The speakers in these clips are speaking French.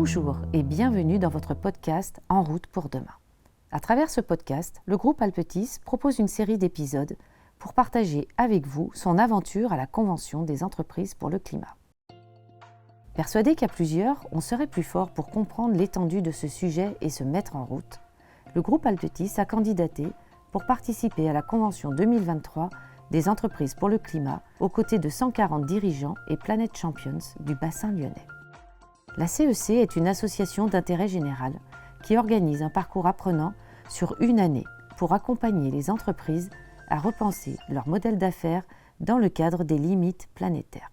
Bonjour et bienvenue dans votre podcast En route pour demain. À travers ce podcast, le groupe Alpetis propose une série d'épisodes pour partager avec vous son aventure à la Convention des entreprises pour le climat. Persuadé qu'à plusieurs, on serait plus fort pour comprendre l'étendue de ce sujet et se mettre en route, le groupe Alpetis a candidaté pour participer à la Convention 2023 des entreprises pour le climat aux côtés de 140 dirigeants et Planet Champions du bassin lyonnais. La CEC est une association d'intérêt général qui organise un parcours apprenant sur une année pour accompagner les entreprises à repenser leur modèle d'affaires dans le cadre des limites planétaires.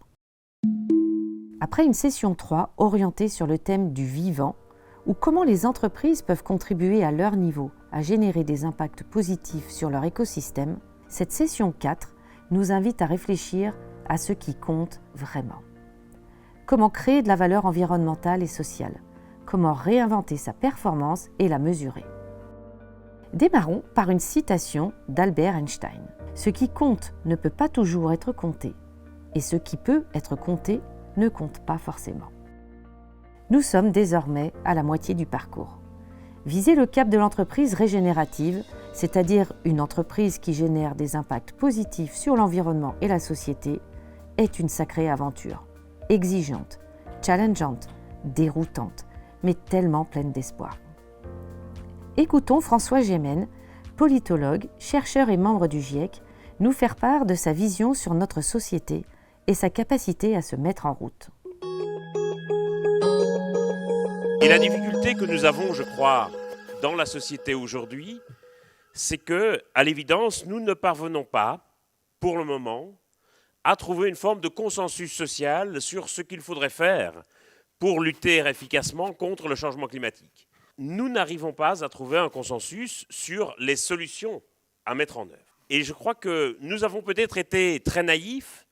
Après une session 3 orientée sur le thème du vivant, ou comment les entreprises peuvent contribuer à leur niveau à générer des impacts positifs sur leur écosystème, cette session 4 nous invite à réfléchir à ce qui compte vraiment. Comment créer de la valeur environnementale et sociale? Comment réinventer sa performance et la mesurer? Démarrons par une citation d'Albert Einstein. « Ce qui compte ne peut pas toujours être compté, et ce qui peut être compté ne compte pas forcément. » Nous sommes désormais à la moitié du parcours. Viser le cap de l'entreprise régénérative, c'est-à-dire une entreprise qui génère des impacts positifs sur l'environnement et la société, est une sacrée aventure. Exigeante, challengeante, déroutante, mais tellement pleine d'espoir. Écoutons François Gémen, politologue, chercheur et membre du GIEC, nous faire part de sa vision sur notre société et sa capacité à se mettre en route. Et la difficulté que nous avons, je crois, dans la société aujourd'hui, c'est que, à l'évidence, nous ne parvenons pas, pour le moment, à trouver une forme de consensus social sur ce qu'il faudrait faire pour lutter efficacement contre le changement climatique. Nous n'arrivons pas à trouver un consensus sur les solutions à mettre en œuvre. Et je crois que nous avons peut-être été très naïfs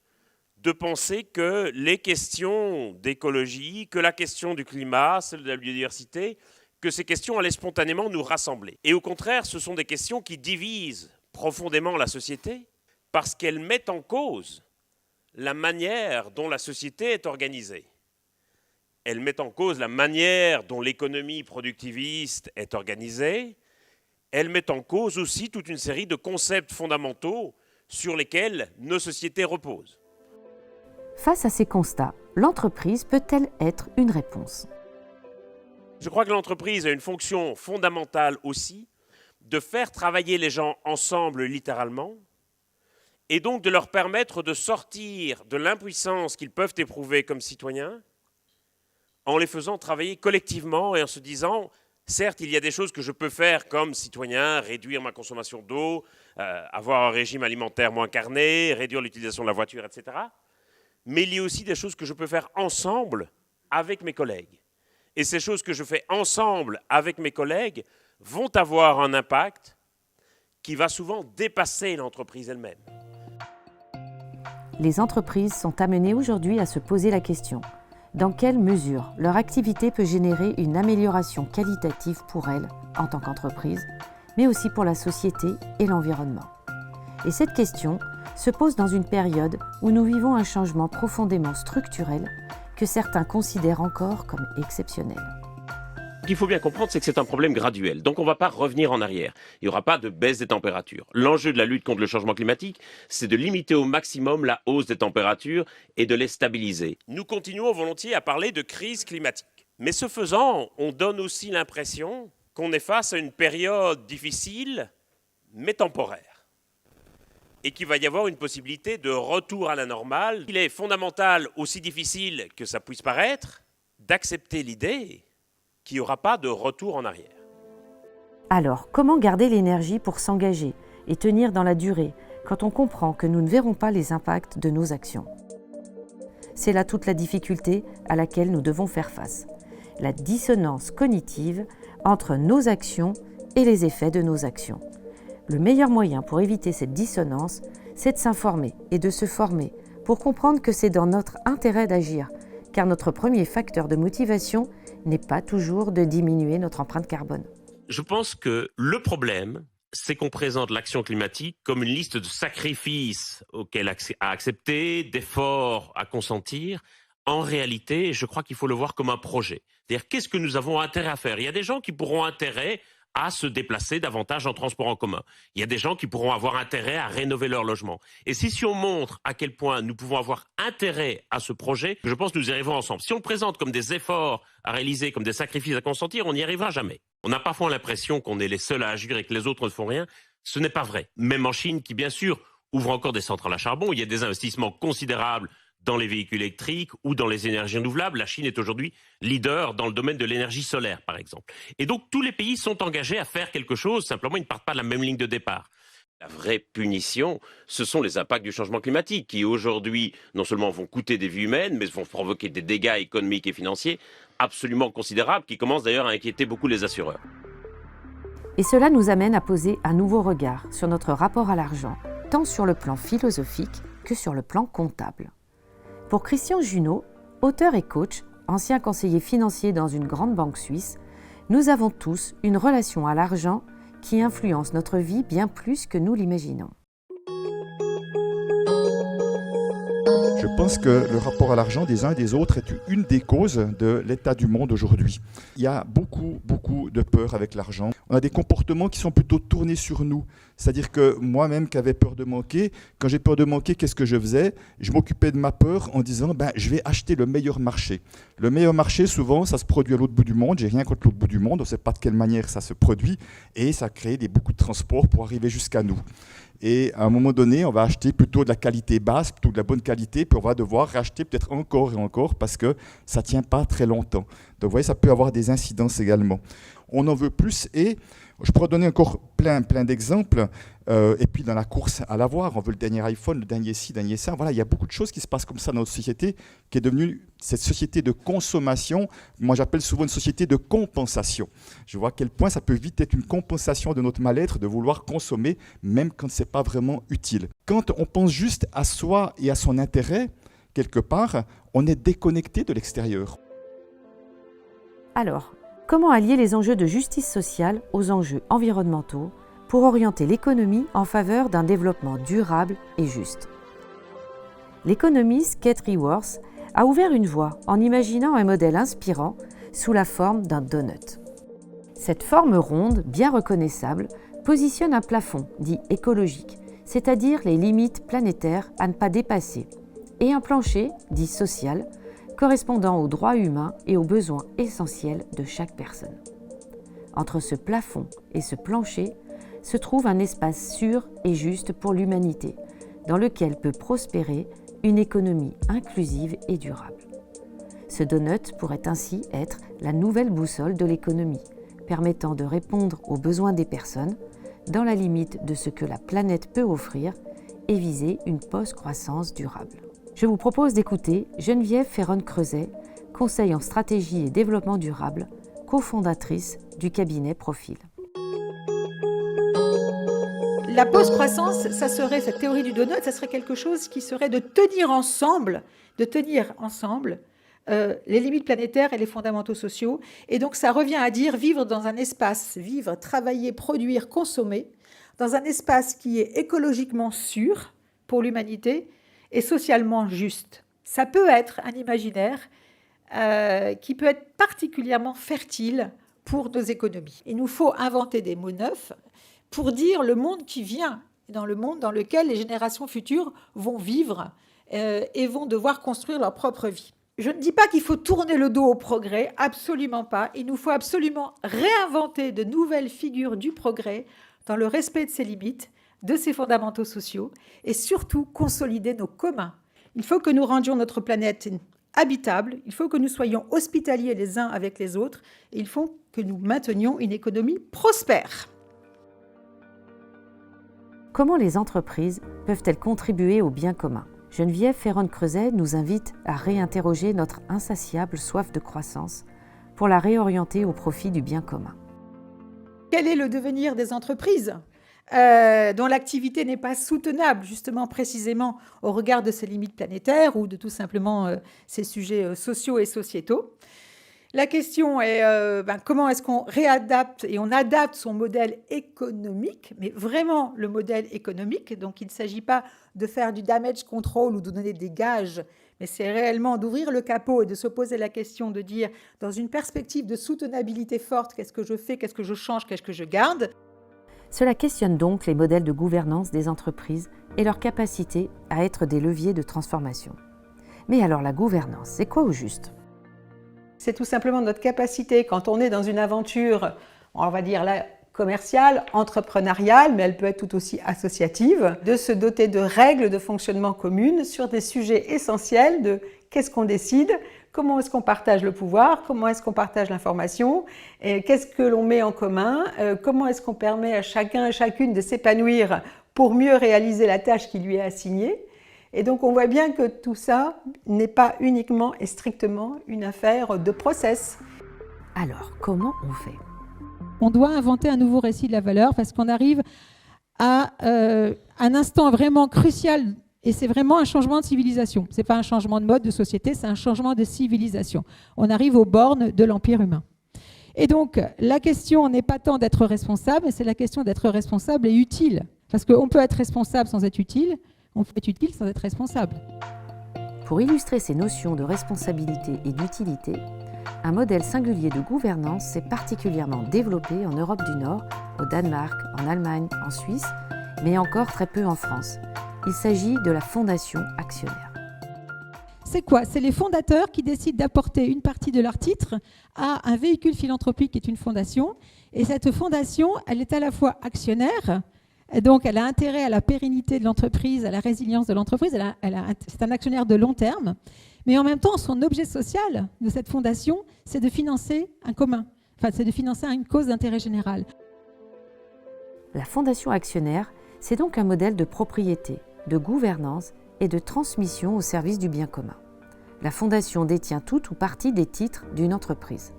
de penser que les questions d'écologie, que la question du climat, celle de la biodiversité, que ces questions allaient spontanément nous rassembler. Et au contraire, ce sont des questions qui divisent profondément la société parce qu'elles mettent en cause la manière dont la société est organisée. Elle met en cause la manière dont l'économie productiviste est organisée. Elle met en cause aussi toute une série de concepts fondamentaux sur lesquels nos sociétés reposent. Face à ces constats, l'entreprise peut-elle être une réponse? Je crois que l'entreprise a une fonction fondamentale aussi de faire travailler les gens ensemble littéralement, et donc de leur permettre de sortir de l'impuissance qu'ils peuvent éprouver comme citoyens en les faisant travailler collectivement et en se disant, certes, il y a des choses que je peux faire comme citoyen, réduire ma consommation d'eau, avoir un régime alimentaire moins carné, réduire l'utilisation de la voiture, etc. Mais il y a aussi des choses que je peux faire ensemble avec mes collègues. Et ces choses que je fais ensemble avec mes collègues vont avoir un impact qui va souvent dépasser l'entreprise elle-même. Les entreprises sont amenées aujourd'hui à se poser la question « Dans quelle mesure leur activité peut générer une amélioration qualitative pour elles en tant qu'entreprise, mais aussi pour la société et l'environnement ?» Et cette question se pose dans une période où nous vivons un changement profondément structurel que certains considèrent encore comme exceptionnel. Ce qu'il faut bien comprendre, c'est que c'est un problème graduel. Donc on ne va pas revenir en arrière. Il n'y aura pas de baisse des températures. L'enjeu de la lutte contre le changement climatique, c'est de limiter au maximum la hausse des températures et de les stabiliser. Nous continuons volontiers à parler de crise climatique. Mais ce faisant, on donne aussi l'impression qu'on est face à une période difficile, mais temporaire. Et qu'il va y avoir une possibilité de retour à la normale. Il est fondamental, aussi difficile que ça puisse paraître, d'accepter l'idée qu'il n'y aura pas de retour en arrière. Alors, comment garder l'énergie pour s'engager et tenir dans la durée quand on comprend que nous ne verrons pas les impacts de nos actions? C'est là toute la difficulté à laquelle nous devons faire face. La dissonance cognitive entre nos actions et les effets de nos actions. Le meilleur moyen pour éviter cette dissonance, c'est de s'informer et de se former pour comprendre que c'est dans notre intérêt d'agir, car notre premier facteur de motivation n'est pas toujours de diminuer notre empreinte carbone. Je pense que le problème, c'est qu'on présente l'action climatique comme une liste de sacrifices auxquels à accepter, d'efforts à consentir. En réalité, je crois qu'il faut le voir comme un projet. C'est-à-dire, qu'est-ce que nous avons intérêt à faire? Il y a des gens qui pourront intérêt à se déplacer davantage en transport en commun. Il y a des gens qui pourront avoir intérêt à rénover leur logement. Et si on montre à quel point nous pouvons avoir intérêt à ce projet, je pense que nous y arriverons ensemble. Si on le présente comme des efforts à réaliser, comme des sacrifices à consentir, on n'y arrivera jamais. On a parfois l'impression qu'on est les seuls à agir et que les autres ne font rien. Ce n'est pas vrai. Même en Chine, qui bien sûr ouvre encore des centrales à charbon, il y a des investissements considérables dans les véhicules électriques ou dans les énergies renouvelables. La Chine est aujourd'hui leader dans le domaine de l'énergie solaire, par exemple. Et donc, tous les pays sont engagés à faire quelque chose, simplement, ils ne partent pas de la même ligne de départ. La vraie punition, ce sont les impacts du changement climatique qui, aujourd'hui, non seulement vont coûter des vies humaines, mais vont provoquer des dégâts économiques et financiers absolument considérables, qui commencent d'ailleurs à inquiéter beaucoup les assureurs. Et cela nous amène à poser un nouveau regard sur notre rapport à l'argent, tant sur le plan philosophique que sur le plan comptable. Pour Christian Junot, auteur et coach, ancien conseiller financier dans une grande banque suisse, nous avons tous une relation à l'argent qui influence notre vie bien plus que nous l'imaginons. Je pense que le rapport à l'argent des uns et des autres est une des causes de l'état du monde aujourd'hui. Il y a beaucoup de peur avec l'argent. On a des comportements qui sont plutôt tournés sur nous. C'est-à-dire que moi-même qui avais peur de manquer, quand j'ai peur de manquer, qu'est-ce que je faisais? Je m'occupais de ma peur en disant je vais acheter le meilleur marché. Le meilleur marché, souvent, ça se produit à l'autre bout du monde. J'ai rien contre l'autre bout du monde, on ne sait pas de quelle manière ça se produit. Et ça crée beaucoup de transport pour arriver jusqu'à nous. Et à un moment donné, on va acheter plutôt de la qualité basse, plutôt de la bonne qualité, puis on va devoir racheter peut-être encore et encore parce que ça ne tient pas très longtemps. Donc vous voyez, ça peut avoir des incidences également. On en veut plus et je pourrais donner encore plein d'exemples. Et puis dans la course à l'avoir, on veut le dernier iPhone, le dernier ci, le dernier ça. Voilà, il y a beaucoup de choses qui se passent comme ça dans notre société, qui est devenue cette société de consommation. Moi, j'appelle souvent une société de compensation. Je vois à quel point ça peut vite être une compensation de notre mal-être de vouloir consommer, même quand ce n'est pas vraiment utile. Quand on pense juste à soi et à son intérêt, quelque part, on est déconnecté de l'extérieur. Alors, comment allier les enjeux de justice sociale aux enjeux environnementaux pour orienter l'économie en faveur d'un développement durable et juste? L'économiste Kate Raworth a ouvert une voie en imaginant un modèle inspirant sous la forme d'un donut. Cette forme ronde, bien reconnaissable, positionne un plafond dit écologique, c'est-à-dire les limites planétaires à ne pas dépasser, et un plancher dit social, correspondant aux droits humains et aux besoins essentiels de chaque personne. Entre ce plafond et ce plancher se trouve un espace sûr et juste pour l'humanité, dans lequel peut prospérer une économie inclusive et durable. Ce donut pourrait ainsi être la nouvelle boussole de l'économie, permettant de répondre aux besoins des personnes, dans la limite de ce que la planète peut offrir, et viser une post-croissance durable. Je vous propose d'écouter Geneviève Ferron-Creuset, conseil en stratégie et développement durable, cofondatrice du cabinet Profil. La post-croissance, ça serait, cette théorie du donut, ça serait quelque chose qui serait de tenir ensemble les limites planétaires et les fondamentaux sociaux. Et donc ça revient à dire vivre dans un espace, vivre, travailler, produire, consommer, dans un espace qui est écologiquement sûr pour l'humanité et socialement juste. Ça peut être un imaginaire qui peut être particulièrement fertile pour nos économies. Il nous faut inventer des mots neufs pour dire le monde qui vient, dans le monde dans lequel les générations futures vont vivre et vont devoir construire leur propre vie. Je ne dis pas qu'il faut tourner le dos au progrès, absolument pas. Il nous faut absolument réinventer de nouvelles figures du progrès dans le respect de ses limites, de ses fondamentaux sociaux et surtout consolider nos communs. Il faut que nous rendions notre planète habitable, il faut que nous soyons hospitaliers les uns avec les autres et il faut que nous maintenions une économie prospère. Comment les entreprises peuvent-elles contribuer au bien commun? Geneviève Ferron-Creuset nous invite à réinterroger notre insatiable soif de croissance pour la réorienter au profit du bien commun. Quel est le devenir des entreprises dont l'activité n'est pas soutenable, justement, précisément au regard de ses limites planétaires ou de tout simplement ces sujets sociaux et sociétaux? La question est comment est-ce qu'on réadapte et on adapte son modèle économique, mais vraiment le modèle économique. Donc il ne s'agit pas de faire du damage control ou de donner des gages, mais c'est réellement d'ouvrir le capot et de se poser la question de dire, dans une perspective de soutenabilité forte, qu'est-ce que je fais, qu'est-ce que je change, qu'est-ce que je garde. Cela questionne donc les modèles de gouvernance des entreprises et leur capacité à être des leviers de transformation. Mais alors la gouvernance, c'est quoi au juste ? C'est tout simplement notre capacité, quand on est dans une aventure, on va dire là, commerciale, entrepreneuriale, mais elle peut être tout aussi associative, de se doter de règles de fonctionnement communes sur des sujets essentiels de qu'est-ce qu'on décide, comment est-ce qu'on partage le pouvoir, comment est-ce qu'on partage l'information, qu'est-ce que l'on met en commun, comment est-ce qu'on permet à chacun et chacune de s'épanouir pour mieux réaliser la tâche qui lui est assignée. Et donc, on voit bien que tout ça n'est pas uniquement et strictement une affaire de process. Alors, comment on fait ? On doit inventer un nouveau récit de la valeur parce qu'on arrive à un instant vraiment crucial et c'est vraiment un changement de civilisation. Ce n'est pas un changement de mode de société, c'est un changement de civilisation. On arrive aux bornes de l'empire humain. Et donc, la question n'est pas tant d'être responsable, mais c'est la question d'être responsable et utile. Parce qu'on peut être responsable sans être utile. On peut être utile sans être responsable. Pour illustrer ces notions de responsabilité et d'utilité, un modèle singulier de gouvernance s'est particulièrement développé en Europe du Nord, au Danemark, en Allemagne, en Suisse, mais encore très peu en France. Il s'agit de la fondation actionnaire. C'est quoi ? C'est les fondateurs qui décident d'apporter une partie de leur titre à un véhicule philanthropique qui est une fondation. Et cette fondation, elle est à la fois actionnaire, et donc elle a intérêt à la pérennité de l'entreprise, à la résilience de l'entreprise, c'est un actionnaire de long terme, mais en même temps, son objet social de cette fondation, c'est de financer un commun, c'est de financer une cause d'intérêt général. La fondation actionnaire, c'est donc un modèle de propriété, de gouvernance et de transmission au service du bien commun. La fondation détient tout ou partie des titres d'une entreprise.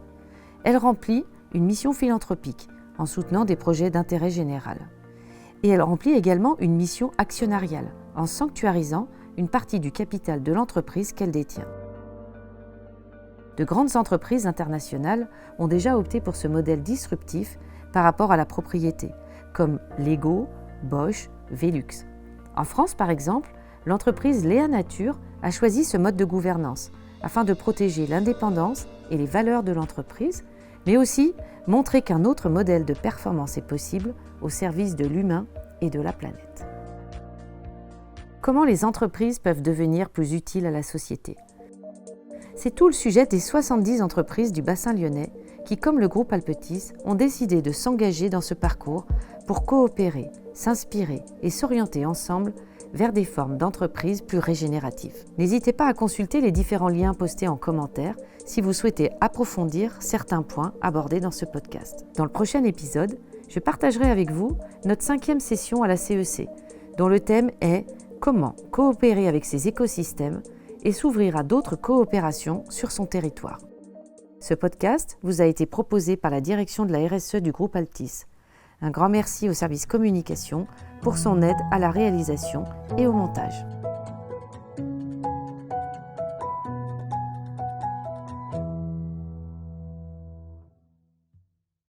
Elle remplit une mission philanthropique en soutenant des projets d'intérêt général. Et elle remplit également une mission actionnariale en sanctuarisant une partie du capital de l'entreprise qu'elle détient. De grandes entreprises internationales ont déjà opté pour ce modèle disruptif par rapport à la propriété, comme Lego, Bosch, Velux. En France, par exemple, l'entreprise Léa Nature a choisi ce mode de gouvernance afin de protéger l'indépendance et les valeurs de l'entreprise, mais aussi montrer qu'un autre modèle de performance est possible au service de l'humain et de la planète. Comment les entreprises peuvent devenir plus utiles à la société ? C'est tout le sujet des 70 entreprises du bassin lyonnais qui, comme le groupe Alpetis, ont décidé de s'engager dans ce parcours pour coopérer, s'inspirer et s'orienter ensemble vers des formes d'entreprises plus régénératives. N'hésitez pas à consulter les différents liens postés en commentaire si vous souhaitez approfondir certains points abordés dans ce podcast. Dans le prochain épisode, je partagerai avec vous notre 5e session à la CEC, dont le thème est « Comment coopérer avec ces écosystèmes et s'ouvrir à d'autres coopérations sur son territoire ». Ce podcast vous a été proposé par la direction de la RSE du groupe Altis. Un grand merci au service communication pour son aide à la réalisation et au montage.